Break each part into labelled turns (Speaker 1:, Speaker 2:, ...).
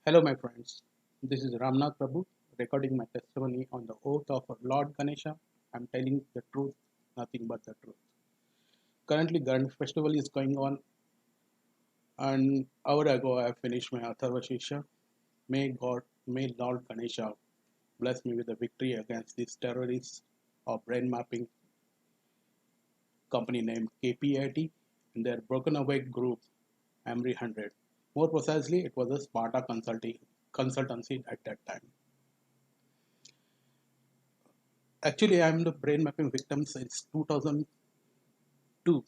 Speaker 1: Hello, my friends. This is Ramnath Prabhu recording my testimony on the oath of Lord Ganesha. I'm telling the truth, nothing but the truth. Currently, Ganesh festival is going on, and hour ago I finished my Atharva Shisha. May Lord Ganesha bless me with a victory against these terrorists of brain mapping company named KPIT and their broken away group AMERI100. More precisely, it was a Sparta consultancy at that time. Actually, I'm the brain mapping victim since 2002,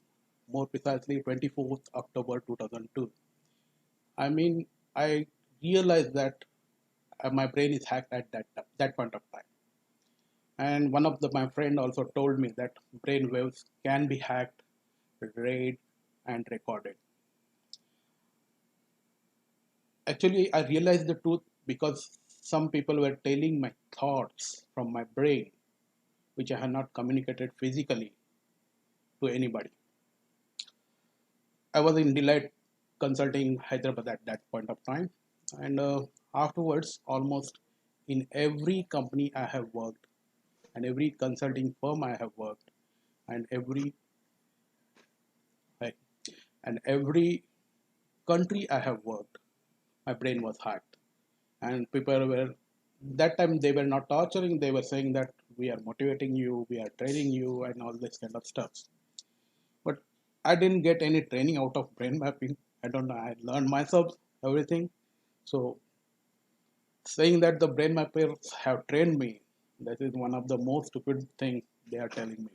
Speaker 1: more precisely 24th October 2002. I mean, I realized that my brain is hacked at that point of time. And one of my friend also told me that brain waves can be hacked, read, and recorded. Actually, I realized the truth because some people were telling my thoughts from my brain, which I had not communicated physically to anybody. I was in Delight Consulting Hyderabad at that point of time, and afterwards, almost in every company I have worked, and every consulting firm I have worked, and like, every country I have worked, my brain was hacked, and people were that time they were not torturing; they were saying that we are motivating you, we are training you, and all this kind of stuff. But I didn't get any training out of brain mapping. I don't know. I learned myself everything. So saying that the brain mappers have trained me, that is one of the most stupid things they are telling me.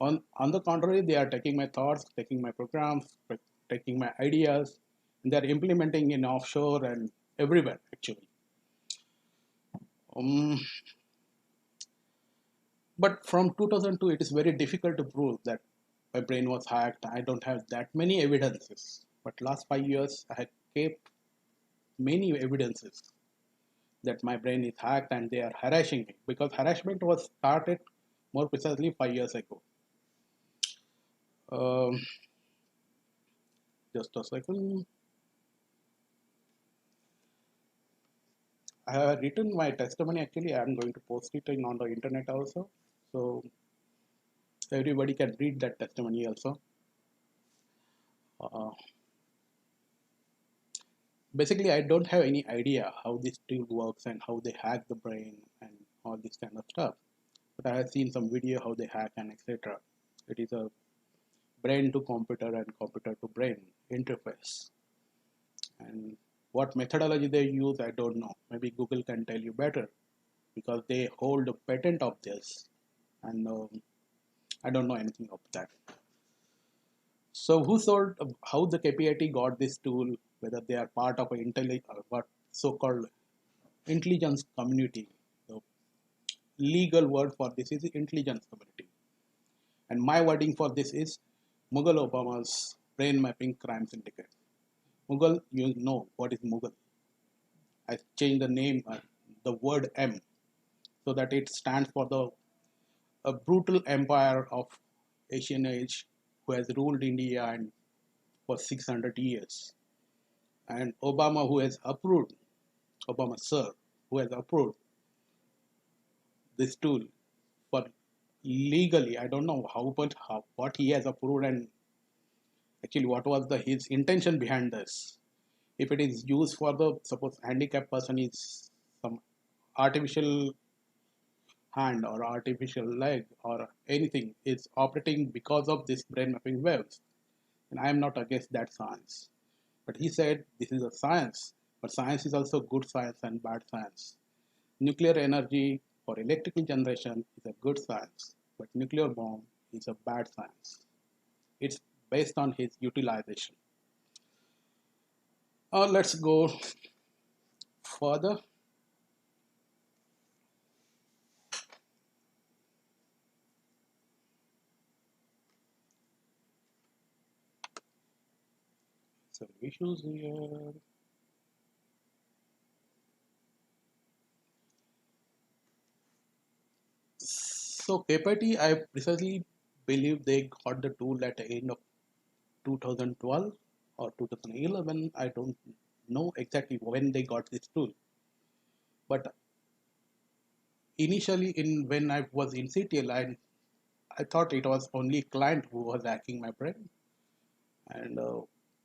Speaker 1: On the contrary, they are taking my thoughts, taking my programs, taking my ideas, and they are implementing in offshore and everywhere actually. Um, but from 2002, it is very difficult to prove that my brain was hacked. I don't have that many evidences. But last 5 years, I have kept many evidences that my brain is hacked and they are harassing me because harassment was started more precisely 5 years ago. Um, just a second. I have written my testimony. Actually, I am going to post it on the internet also, so everybody can read that testimony also. Uh, Basically, I don't have any idea how this tool works and how they hack the brain and all this kind of stuff. But I have seen some video how they hack and etc. It is a brain to computer and computer to brain interface. And what methodology they use, I don't know. Maybe Google can tell you better because they hold a patent of this, and I don't know anything of that. So, who sold how the KPIT got this tool? Whether they are part of an what so-called intelligence community. The legal word for this is intelligence community, and my wording for this is Mughal Obama's brain mapping crime syndicate. Mughal, you know what is Mughal. I changed the name, the word M, so that it stands for the a brutal empire of Asian age who has ruled India and for 600 years. And Obama, who has approved, Obama sir, who has approved this tool for legally, I don't know how, but how, what he has approved and actually what was his intention behind this. If it is used for the suppose handicapped person is some artificial hand or artificial leg or anything is operating because of this brain mapping waves. And I am not against that science. But he said this is a science, but science is also good science and bad science. Nuclear energy for electrical generation is a good science, but nuclear bomb is a bad science. It's based on his utilization. Let's go further. Some issues here. So KPIT, I precisely believe they got the tool at the end of 2012 or 2011. I don't know exactly when they got this tool. But initially, in when I was in CTL, I thought it was only client who was hacking my brain, and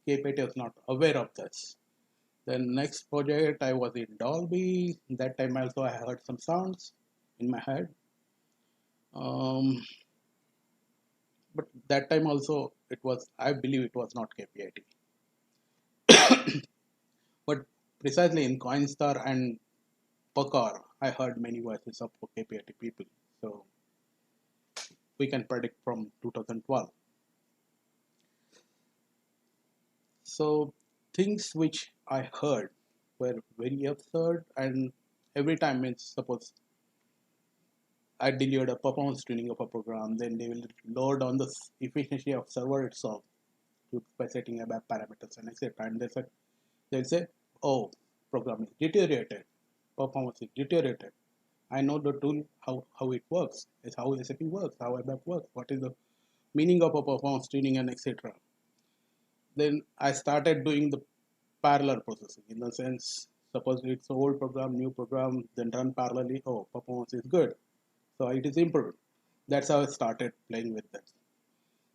Speaker 1: KPIT was not aware of this. Then next project, I was in Dolby. That time also I heard some sounds in my head. Um, but that time also it was, I believe it was not KPIT. But precisely in Coinstar and Pakar, I heard many voices of KPIT people. So we can predict from 2012. So things which I heard were very absurd, and every time it's suppose I delivered a performance tuning of a program, then they will load on the efficiency of server itself by setting up parameters and etc. And they'll say, oh, program is deteriorated, performance is deteriorated. I know the tool, how it works, is how SAP works, how ABAP works, what is the meaning of a performance tuning and etc. Then I started doing the parallel processing in the sense, suppose it's an old program, new program, then run parallelly, oh, performance is good. So it is improved. That's how I started playing with that.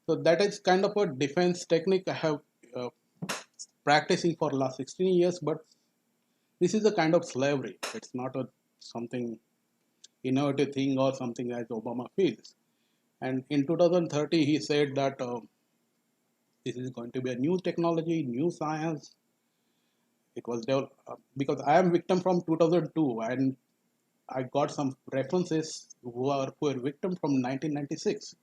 Speaker 1: So that is kind of a defense technique I have uh, practicing for last 16 years, but this is a kind of slavery. It's not a something innovative thing or something as Obama feels. And in 2030, he said that this is going to be a new technology, new science. It was developed because I am victim from 2002, and I got some references who are victim from 1996.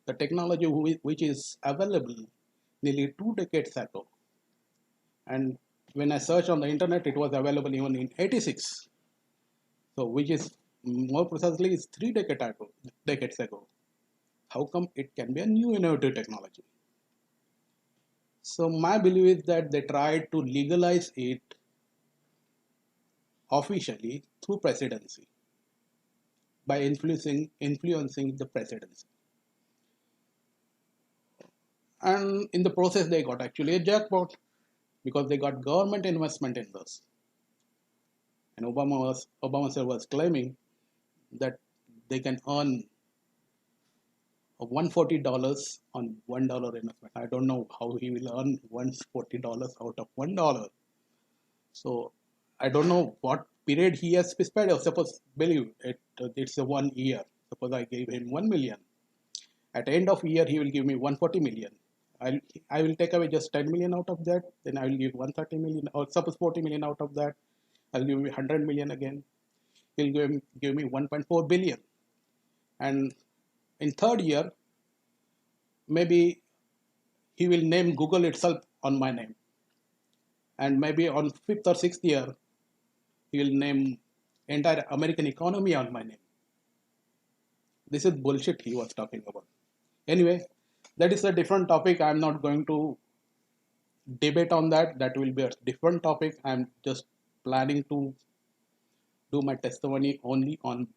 Speaker 1: The technology which is available nearly 2 decades ago, and when I searched on the internet, it was available even in '86. So, which is more precisely is 3 decades ago. How come it can be a new innovative technology? So my belief is that they tried to legalize it officially through presidency by influencing the presidency. And in the process, they got actually a jackpot because they got government investment in this. And Obama sir was claiming that they can earn $140 on $1 investment. I don't know how he will earn $140 out of $1. So I don't know what period he has specified. Suppose believe it's a 1 year. Suppose I gave him 1 million. At the end of year, he will give me 140 million. I will take away just 10 million out of that. Then I will give 130 million, or suppose 40 million out of that. I'll give me 100 million again. He'll give me 1.4 billion. And in third year, maybe he will name Google itself on my name. And maybe on fifth or sixth year, he will name entire American economy on my name. This is bullshit he was talking about. Anyway, that is a different topic. I'm not going to debate on that. That will be a different topic. I'm just planning to do my testimony only on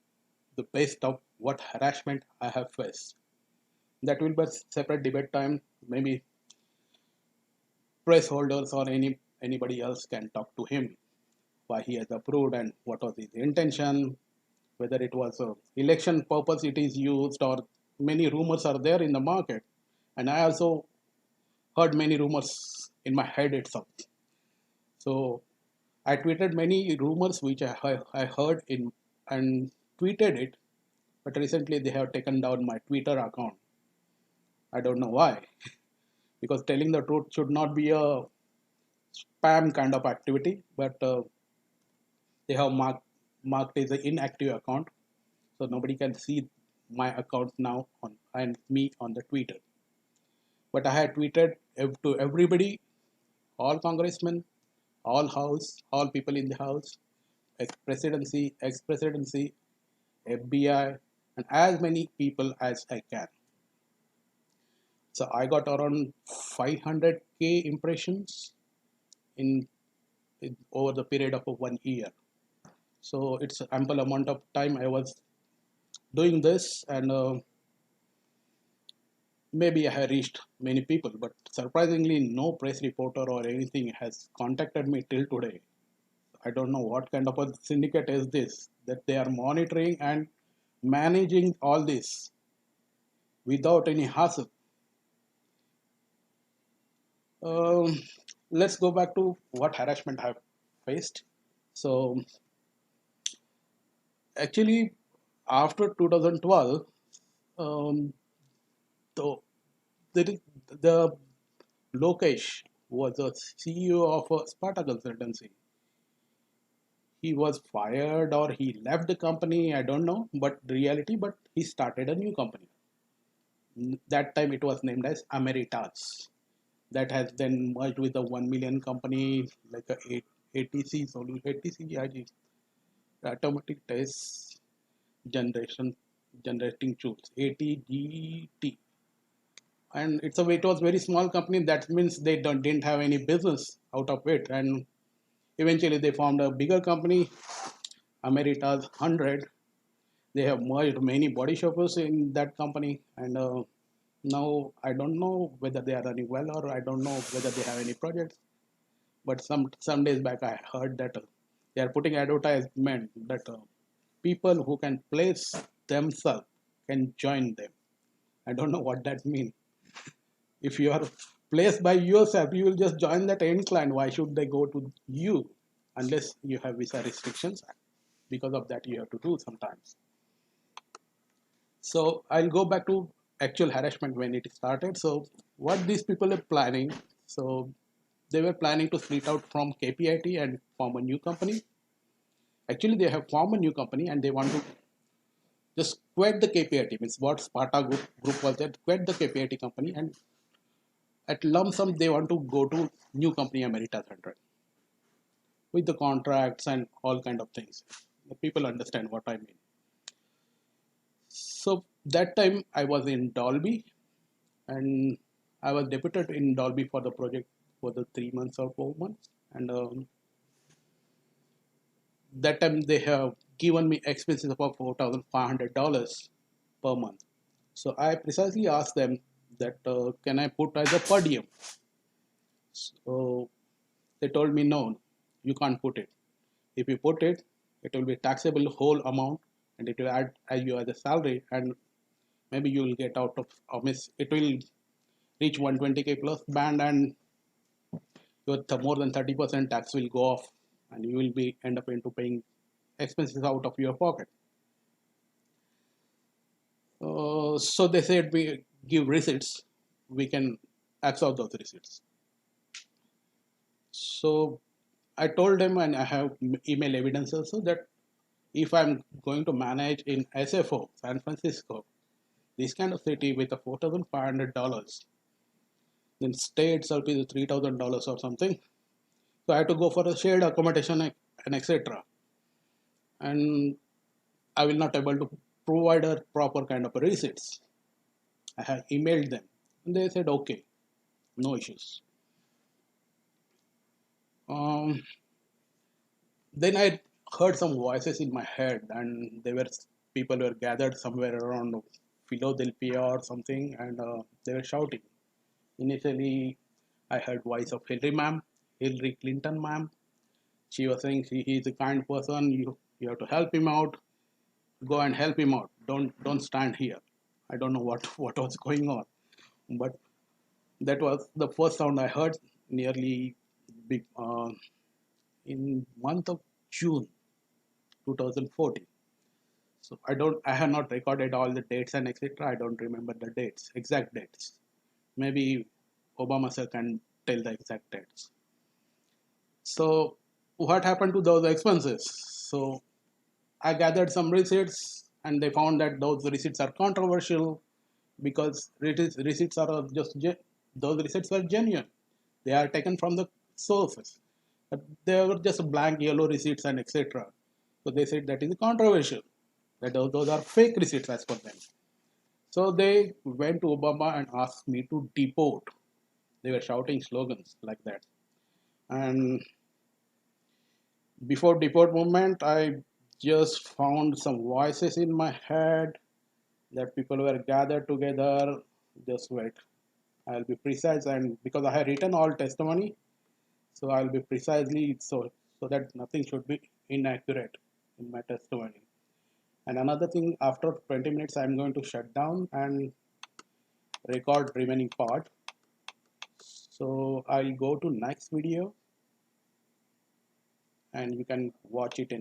Speaker 1: the basis of what harassment I have faced. That will be a separate debate time. Maybe press holders or anybody else can talk to him why he has approved and what was his intention, whether it was a election purpose it is used, or many rumors are there in the market. And I also heard many rumors in my head itself. So I tweeted many rumors which I heard in and tweeted it, but recently they have taken down my Twitter account. I don't know why, because telling the truth should not be a spam kind of activity, but they have marked as an inactive account, so nobody can see my account now on and me on the Twitter. But I had tweeted to everybody, all congressmen, all house, all people in the house, ex-presidency, FBI, and as many people as I can. So I got around 500k impressions in over the period of 1 year. So it's ample amount of time I was doing this, and maybe I have reached many people, but surprisingly, no press reporter or anything has contacted me till today. I don't know what kind of a syndicate is this that they are monitoring and managing all this without any hassle. Um, let's go back to what harassment I have faced. So actually, after 2012, um, the, the Lokesh was a CEO of a Sparta consultancy. He was fired or he left the company, I don't know, but reality, but he started a new company. That time it was named as Ameritas. That has then merged with the 1 million company like a ATC solution, ATC, automatic test generation generating tools, ATGT. And it was very small company. That means they didn't have any business out of it. And eventually they formed a bigger company, Ameritas 100. They have merged many body shoppers in that company, and now I don't know whether they are running well or I don't know whether they have any projects. But some days back I heard that they are putting advertisement that people who can place themselves can join them. I don't know what that means. If you are placed by yourself, you will just join that end client. Why should they go to you unless you have visa restrictions? Because of that, you have to do sometimes. So I'll go back to actual harassment when it started. So what these people are planning, so they were planning to split out from KPIT and form a new company. Actually, they have formed a new company and they want to just quit the KPIT, means what Sparta group was that, quit the KPIT company, and at lump sum they want to go to new company Ameritas 100 with the contracts and all kind of things. The people understand what I mean. So that time I was in Dolby and I was deputed in Dolby for the project for the 3 months or 4 months. And that time they have given me expenses of $4,500 per month. So I precisely asked them that can I put as a per diem? So they told me no, you can't put it. If you put it, it will be taxable whole amount and it will add as you as a salary and maybe you will get out of miss. It will reach 120K plus band and your more than 30% tax will go off and you will be end up into paying expenses out of your pocket. So they said we give receipts, we can absorb those receipts. So I told them, and I have email evidence also, that if I'm going to manage in SFO, San Francisco, this kind of city with a $4,500, then stay itself is $3,000 or something. So I had to go for a shared accommodation and etc. And I will not able to provide a proper kind of a receipts. I have emailed them and they said okay, no issues. Um, then I heard some voices in my head, and they were people were gathered somewhere around Philadelphia or something, and they were shouting. Initially, I heard voice of Hillary Clinton ma'am. She was saying he is a kind person. You have to help him out. Go and help him out. Don't stand here. I don't know what was going on, but that was the first sound I heard nearly big, in month of June 2014. So I have not recorded all the dates and etc. I don't remember the dates, exact dates. Maybe Obama sir can tell the exact dates. So what happened to those expenses? So I gathered some receipts and they found that those receipts are controversial because receipts are those receipts were genuine. They are taken from the sources. But they were just blank yellow receipts and etc. So they said that is controversial. That those are fake receipts as per them. So they went to Obama and asked me to deport. They were shouting slogans like that. And before deport movement, I just found some voices in my head that people were gathered together. Just wait. I'll be precise, and because I have written all testimony, so I'll be precisely so that nothing should be inaccurate in my testimony. And another thing, after 20 minutes, I'm going to shut down and record remaining part. So I'll go to next video and you can watch it in